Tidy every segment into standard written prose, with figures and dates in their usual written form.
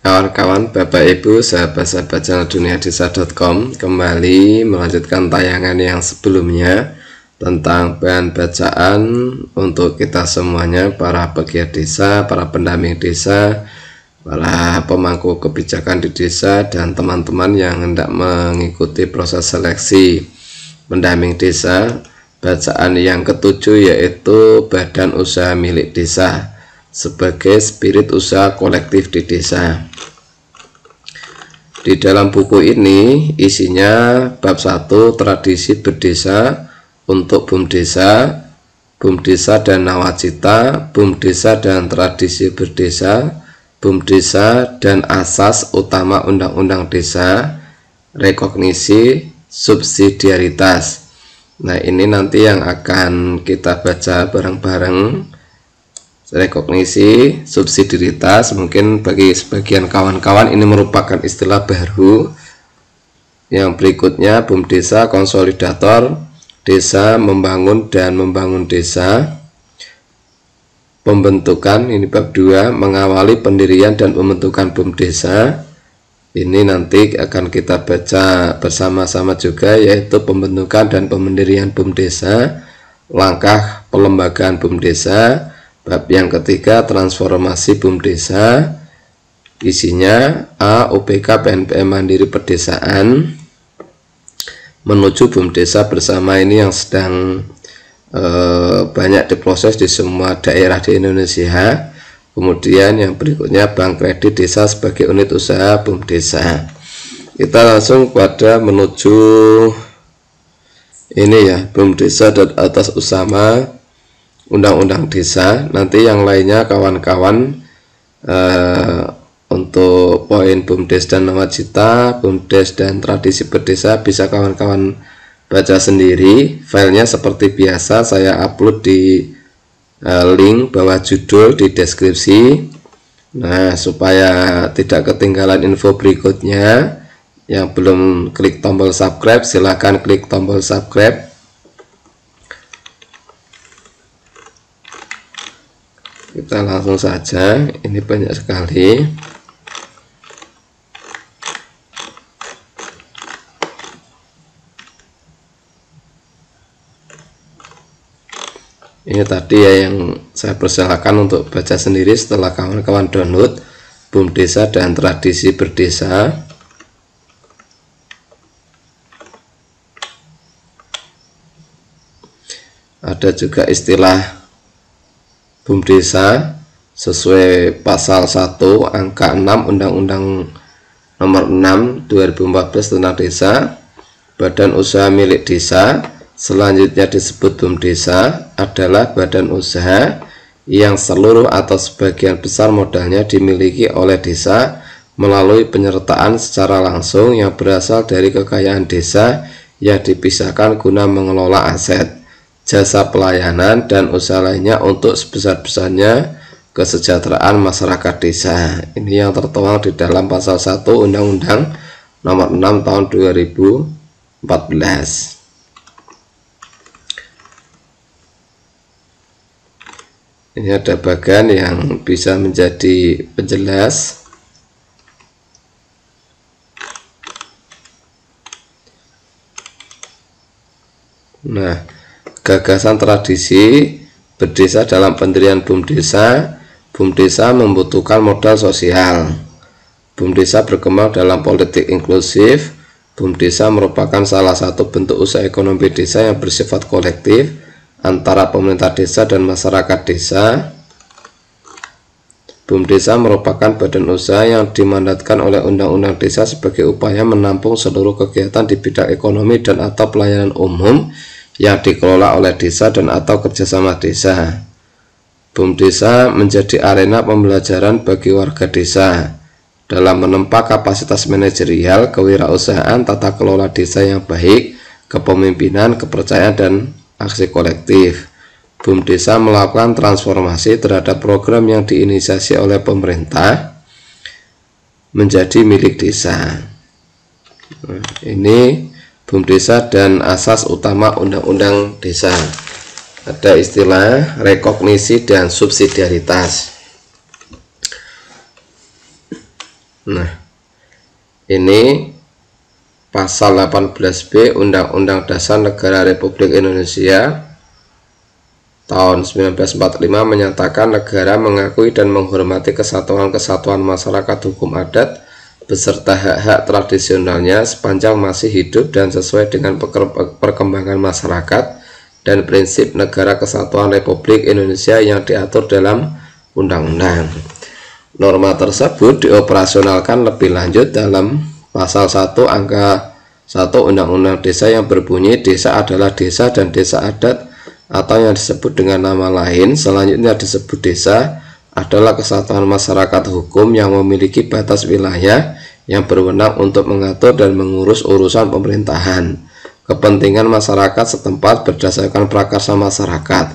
Kawan-kawan, Bapak Ibu, sahabat-sahabat channel duniadesa.com, kembali melanjutkan tayangan yang sebelumnya tentang bahan bacaan untuk kita semuanya, para pegiat desa, para pendamping desa, para pemangku kebijakan di desa, dan teman-teman yang hendak mengikuti proses seleksi pendamping desa. Bacaan yang ketujuh yaitu badan usaha milik desa sebagai spirit usaha kolektif di desa. Di dalam buku ini isinya bab 1 tradisi berdesa untuk BUMDesa dan nawacita, BUMDesa dan tradisi berdesa, BUMDesa dan asas utama undang-undang desa, rekognisi, subsidiaritas. Nah, ini nanti yang akan kita baca bareng-bareng. Rekognisi, subsidiaritas, mungkin bagi sebagian kawan-kawan ini merupakan istilah baru. Yang berikutnya BUMDesa, konsolidator desa, membangun dan membangun desa. Pembentukan, ini bab 2, mengawali pendirian dan pembentukan BUMDesa. Ini nanti akan kita baca bersama-sama juga, yaitu pembentukan dan pemendirian BUMDesa, langkah pelembagaan BUMDesa. Bab yang ketiga, transformasi BUMDesa. Isinya A. UPK PNPM Mandiri Pedesaan menuju BUMDesa bersama, ini yang sedang banyak diproses di semua daerah di Indonesia. Kemudian yang berikutnya bank kredit desa sebagai unit usaha BUMDesa. Kita langsung pada menuju ini ya, BUMDesa dan atas usaha undang-undang desa. Nanti yang lainnya kawan-kawan untuk poin BUMDes dan nawacita, BUMDes dan tradisi berdesa bisa kawan-kawan baca sendiri. Filenya seperti biasa saya upload di link bawah judul di deskripsi. Nah, supaya tidak ketinggalan info berikutnya, yang belum klik tombol subscribe silahkan klik tombol subscribe. Kita langsung saja, ini banyak sekali. Ini tadi ya yang saya persilakan untuk baca sendiri setelah kawan-kawan download BUMDesa dan tradisi berdesa. Ada juga istilah BUMDesa sesuai pasal 1 angka 6 Undang-Undang Nomor 6 2014 tentang desa. Badan usaha milik desa selanjutnya disebut BUMDesa adalah badan usaha yang seluruh atau sebagian besar modalnya dimiliki oleh desa melalui penyertaan secara langsung yang berasal dari kekayaan desa yang dipisahkan guna mengelola aset, jasa pelayanan, dan usaha lainnya untuk sebesar-besarnya kesejahteraan masyarakat desa. Ini yang tertuang di dalam pasal 1 Undang-Undang Nomor 6 tahun 2014. Ini ada bagian yang bisa menjadi penjelas. Nah, gagasan tradisi berdesa dalam pendirian BUMDesa. BUMDesa membutuhkan modal sosial. BUMDesa berkembang dalam politik inklusif. BUMDesa merupakan salah satu bentuk usaha ekonomi desa yang bersifat kolektif antara pemerintah desa dan masyarakat desa. BUMDesa merupakan badan usaha yang dimandatkan oleh Undang-Undang Desa sebagai upaya menampung seluruh kegiatan di bidang ekonomi dan atau pelayanan umum yang dikelola oleh desa dan atau kerjasama desa. BUMDesa menjadi arena pembelajaran bagi warga desa dalam menempa kapasitas manajerial, kewirausahaan, tata kelola desa yang baik, kepemimpinan, kepercayaan, dan aksi kolektif. BUMDesa melakukan transformasi terhadap program yang diinisiasi oleh pemerintah menjadi milik desa. Nah, ini BUMDesa dan asas utama undang-undang desa. Ada istilah rekognisi dan subsidiaritas. Nah, ini pasal 18B Undang-Undang Dasar Negara Republik Indonesia tahun 1945 menyatakan negara mengakui dan menghormati kesatuan-kesatuan masyarakat hukum adat beserta hak-hak tradisionalnya sepanjang masih hidup dan sesuai dengan perkembangan masyarakat dan prinsip negara kesatuan Republik Indonesia yang diatur dalam undang-undang. Norma tersebut dioperasionalkan lebih lanjut dalam Pasal 1 angka 1 Undang-Undang Desa yang berbunyi desa adalah desa dan desa adat atau yang disebut dengan nama lain selanjutnya disebut desa adalah kesatuan masyarakat hukum yang memiliki batas wilayah yang berwenang untuk mengatur dan mengurus urusan pemerintahan, kepentingan masyarakat setempat berdasarkan prakarsa masyarakat,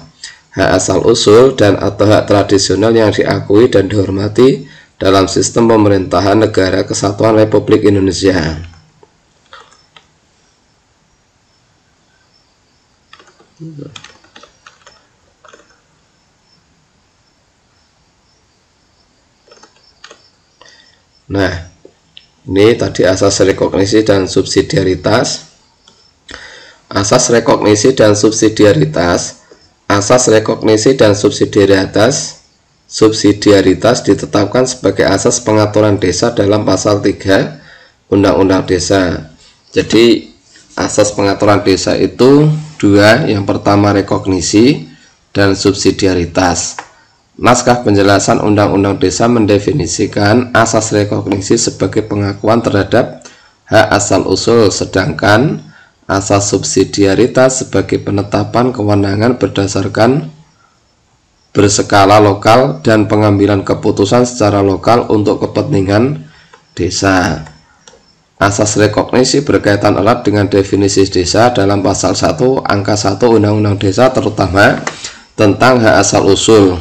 hak asal-usul dan atau hak tradisional yang diakui dan dihormati dalam sistem pemerintahan negara kesatuan Republik Indonesia. Nah, ini tadi asas rekognisi dan subsidiaritas. Asas rekognisi dan subsidiaritas. Asas rekognisi dan subsidiaritas ditetapkan sebagai asas pengaturan desa dalam pasal 3 Undang-Undang Desa. Jadi asas pengaturan desa itu dua, yang pertama rekognisi dan subsidiaritas. Naskah penjelasan Undang-Undang Desa mendefinisikan asas rekognisi sebagai pengakuan terhadap hak asal-usul, sedangkan asas subsidiaritas sebagai penetapan kewenangan berdasarkan berskala lokal dan pengambilan keputusan secara lokal untuk kepentingan desa. Asas rekognisi berkaitan erat dengan definisi desa dalam pasal 1 angka 1 Undang-Undang Desa, terutama tentang hak asal-usul.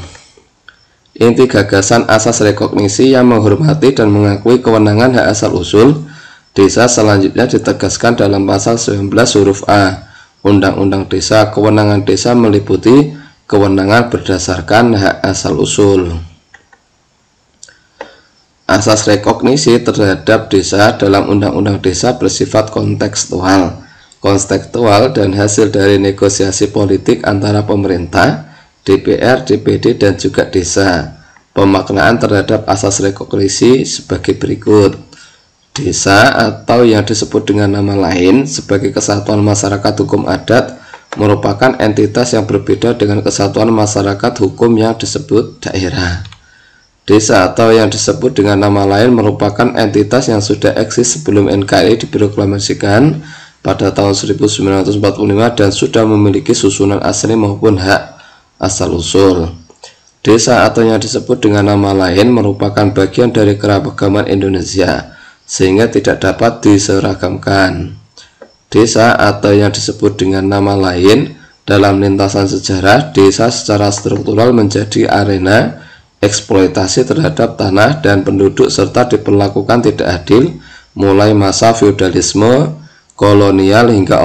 Inti gagasan asas rekognisi yang menghormati dan mengakui kewenangan hak asal-usul desa selanjutnya ditegaskan dalam pasal 19 huruf A Undang-Undang Desa. Kewenangan desa meliputi kewenangan berdasarkan hak asal-usul. Asas rekognisi terhadap desa dalam Undang-Undang Desa bersifat kontekstual dan hasil dari negosiasi politik antara pemerintah, DPR, DPD, dan juga desa. Pemaknaan terhadap asas rekognisi sebagai berikut. Desa atau yang disebut dengan nama lain sebagai kesatuan masyarakat hukum adat merupakan entitas yang berbeda dengan kesatuan masyarakat hukum yang disebut daerah. Desa atau yang disebut dengan nama lain merupakan entitas yang sudah eksis sebelum NKRI diproklamasikan pada tahun 1945 dan sudah memiliki susunan asli maupun hak asal-usul. Desa atau yang disebut dengan nama lain merupakan bagian dari keragaman Indonesia sehingga tidak dapat diseragamkan. Desa atau yang disebut dengan nama lain dalam lintasan sejarah, desa secara struktural menjadi arena eksploitasi terhadap tanah dan penduduk serta diperlakukan tidak adil mulai masa feodalisme, kolonial hingga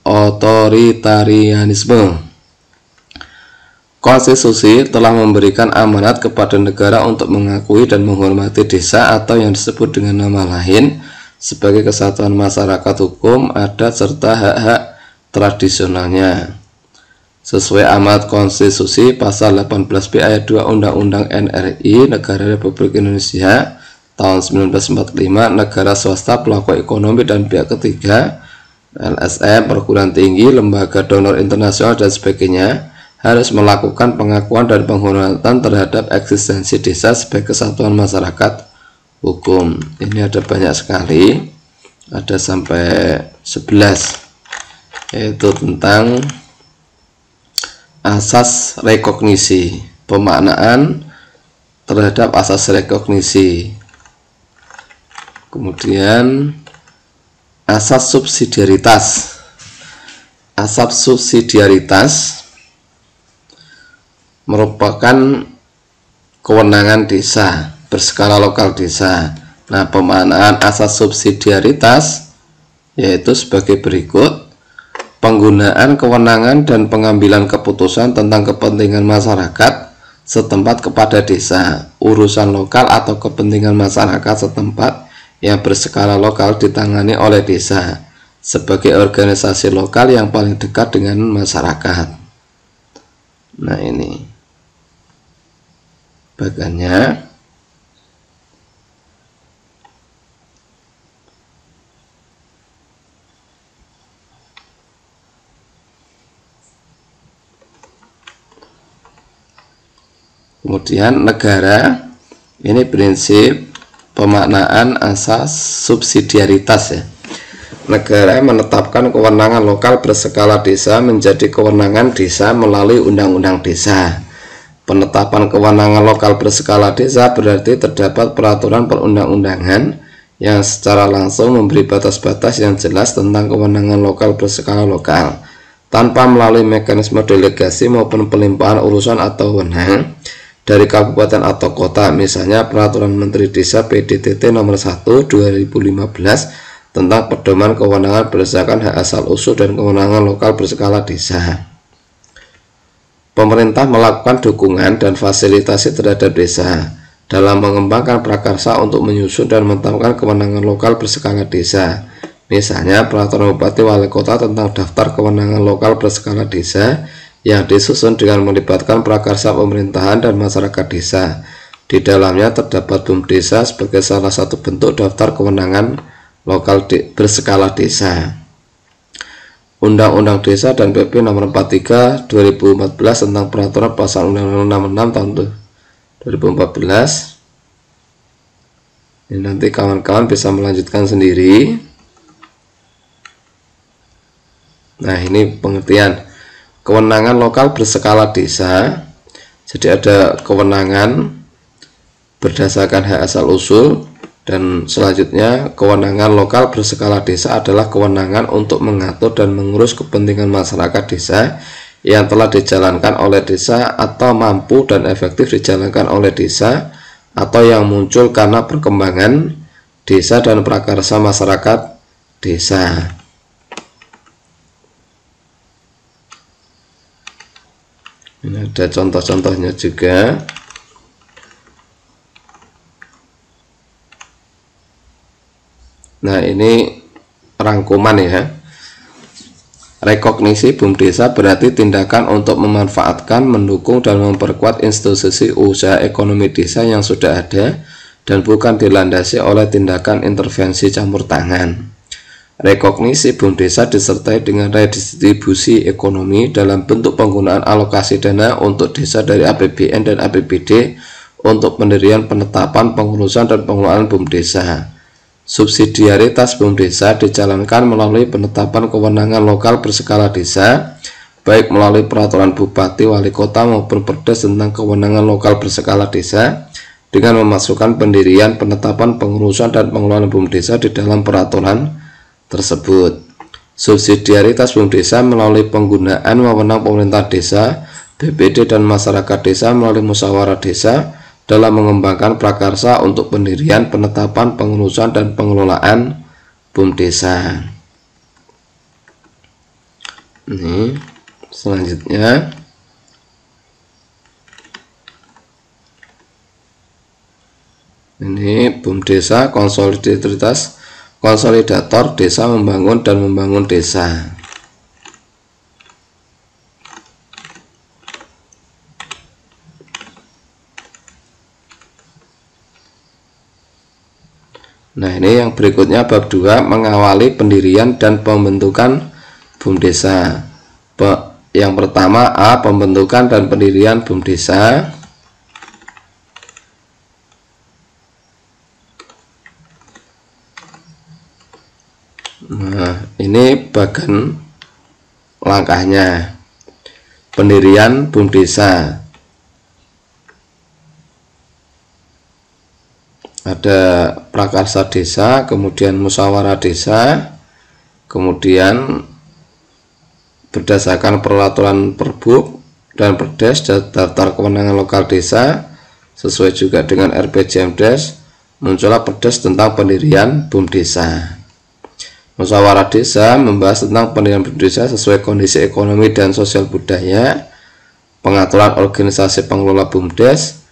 otoritarianisme. Konstitusi telah memberikan amanat kepada negara untuk mengakui dan menghormati desa atau yang disebut dengan nama lain sebagai kesatuan masyarakat hukum adat serta hak-hak tradisionalnya. Sesuai amanat konstitusi pasal 18B ayat 2 Undang-Undang NRI Negara Republik Indonesia tahun 1945, negara swasta, pelaku ekonomi dan pihak ketiga, LSM, perguruan tinggi, lembaga donor internasional dan sebagainya harus melakukan pengakuan dan penghormatan terhadap eksistensi desa sebagai kesatuan masyarakat hukum. Ini ada banyak sekali, ada sampai 11, yaitu tentang asas rekognisi, pemaknaan terhadap asas rekognisi. Kemudian asas subsidiaritas. Asas subsidiaritas merupakan kewenangan desa berskala lokal desa. Nah, pemaknaan asas subsidiaritas yaitu sebagai berikut: penggunaan kewenangan dan pengambilan keputusan tentang kepentingan masyarakat setempat kepada desa urusan lokal atau kepentingan masyarakat setempat yang berskala lokal ditangani oleh desa sebagai organisasi lokal yang paling dekat dengan masyarakat. Nah, ini bagannya. Kemudian negara, ini prinsip pemaknaan asas subsidiaritas ya. Negara menetapkan kewenangan lokal berskala desa menjadi kewenangan desa melalui undang-undang desa. Penetapan kewenangan lokal berskala desa berarti terdapat peraturan perundang-undangan yang secara langsung memberi batas-batas yang jelas tentang kewenangan lokal berskala lokal tanpa melalui mekanisme delegasi maupun pelimpahan urusan atau wewenang dari kabupaten atau kota, misalnya Peraturan Menteri Desa PDTT nomor 1 2015 tentang pedoman kewenangan berdasarkan hak asal usul dan kewenangan lokal berskala desa. Pemerintah melakukan dukungan dan fasilitasi terhadap desa dalam mengembangkan prakarsa untuk menyusun dan menetapkan kewenangan lokal berskala desa, misalnya Peraturan Bupati Wali Kota tentang daftar kewenangan lokal berskala desa yang disusun dengan melibatkan prakarsa pemerintahan dan masyarakat desa. Di dalamnya terdapat BUM desa sebagai salah satu bentuk daftar kewenangan lokal berskala desa. Undang-Undang Desa dan PP nomor 43 2014 tentang peraturan pasal Undang-Undang 66 tahun 2014. Ini nanti kawan-kawan bisa melanjutkan sendiri. Nah, ini pengertian kewenangan lokal berskala desa. Jadi ada kewenangan berdasarkan hak asal usul, dan selanjutnya kewenangan lokal berskala desa adalah kewenangan untuk mengatur dan mengurus kepentingan masyarakat desa yang telah dijalankan oleh desa atau mampu dan efektif dijalankan oleh desa atau yang muncul karena perkembangan desa dan prakarsa masyarakat desa. Ini ada contoh-contohnya juga. Nah, ini rangkuman ya. Rekognisi BUM desa berarti tindakan untuk memanfaatkan, mendukung, dan memperkuat institusi usaha ekonomi desa yang sudah ada dan bukan dilandasi oleh tindakan intervensi campur tangan. Rekognisi BUM desa disertai dengan redistribusi ekonomi dalam bentuk penggunaan alokasi dana untuk desa dari APBN dan APBD untuk pendirian, penetapan, pengurusan, dan pengelolaan BUM desa. Subsidiaritas BUM desa dijalankan melalui penetapan kewenangan lokal berskala desa, baik melalui peraturan Bupati, Wali Kota maupun Perdes tentang kewenangan lokal berskala desa, dengan memasukkan pendirian, penetapan, pengurusan, dan pengelolaan BUM desa di dalam peraturan tersebut. Subsidiaritas BUM desa melalui penggunaan wewenang pemerintah desa, BPD, dan masyarakat desa melalui musyawarah desa dalam mengembangkan prakarsa untuk pendirian, penetapan, pengurusan, dan pengelolaan BUM desa. Ini selanjutnya ini BUM desa konsolidator desa membangun dan membangun desa. Nah, ini yang berikutnya bab 2 mengawali pendirian dan pembentukan BUM desa. Yang pertama A, pembentukan dan pendirian BUM desa. Nah, ini bagian langkahnya. Pendirian BUM desa. Ada prakarsa desa, kemudian musyawarah desa, kemudian berdasarkan peraturan Perbuk dan Perdes daftar kewenangan lokal desa sesuai juga dengan RPJMDes, muncullah Perdes tentang pendirian BUM desa. Musyawarah desa membahas tentang pendirian BUM desa sesuai kondisi ekonomi dan sosial budaya, pengaturan organisasi pengelola BUMDes,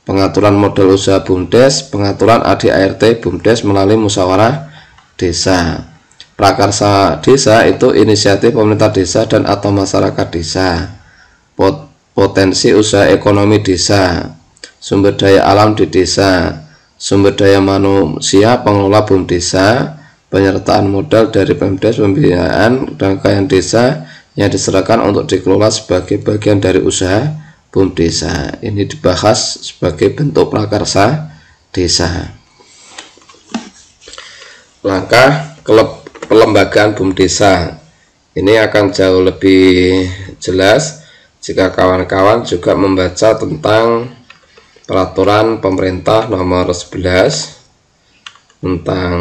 pengaturan modal usaha BUMDes, pengaturan ADART BUMDes melalui musyawarah desa. Prakarsa desa itu inisiatif pemerintah desa dan atau masyarakat desa. Potensi usaha ekonomi desa, sumber daya alam di desa, sumber daya manusia pengelola BUMDesa, penyertaan modal dari Pemdes, pembinaan rangkaian desa yang diserahkan untuk dikelola sebagai bagian dari usaha BUMDesa. Ini dibahas sebagai bentuk prakarsa desa. Langkah pelembagaan BUMDesa ini akan jauh lebih jelas jika kawan-kawan juga membaca tentang peraturan pemerintah nomor 11 tentang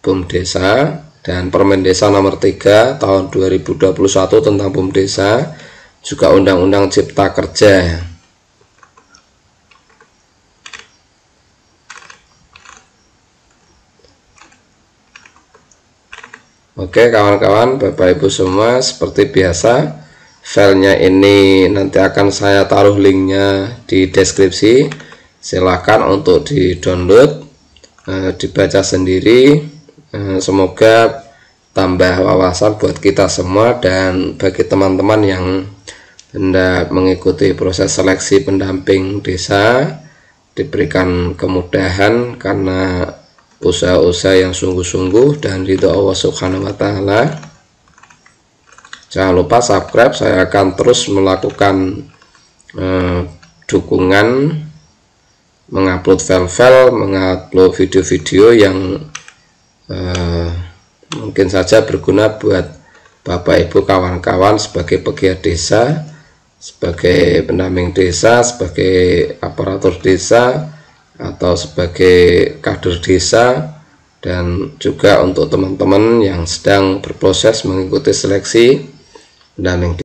BUMDesa dan Permen Desa nomor 3 tahun 2021 tentang BUMDesa, juga Undang-Undang Cipta Kerja. Oke kawan-kawan, Bapak Ibu semua, seperti biasa filenya ini nanti akan saya taruh linknya di deskripsi. Silakan untuk di-download, dibaca sendiri. Semoga tambah wawasan buat kita semua, dan bagi teman-teman yang hendak mengikuti proses seleksi pendamping desa diberikan kemudahan karena usaha-usaha yang sungguh-sungguh dan ridho Allah Subhanahu wa Ta'ala. Jangan lupa subscribe, saya akan terus melakukan dukungan, mengupload file-file, mengupload video-video yang mungkin saja berguna buat Bapak Ibu kawan-kawan sebagai pegiat desa, sebagai pendamping desa, sebagai aparatur desa, atau sebagai kader desa, dan juga untuk teman-teman yang sedang berproses mengikuti seleksi pendamping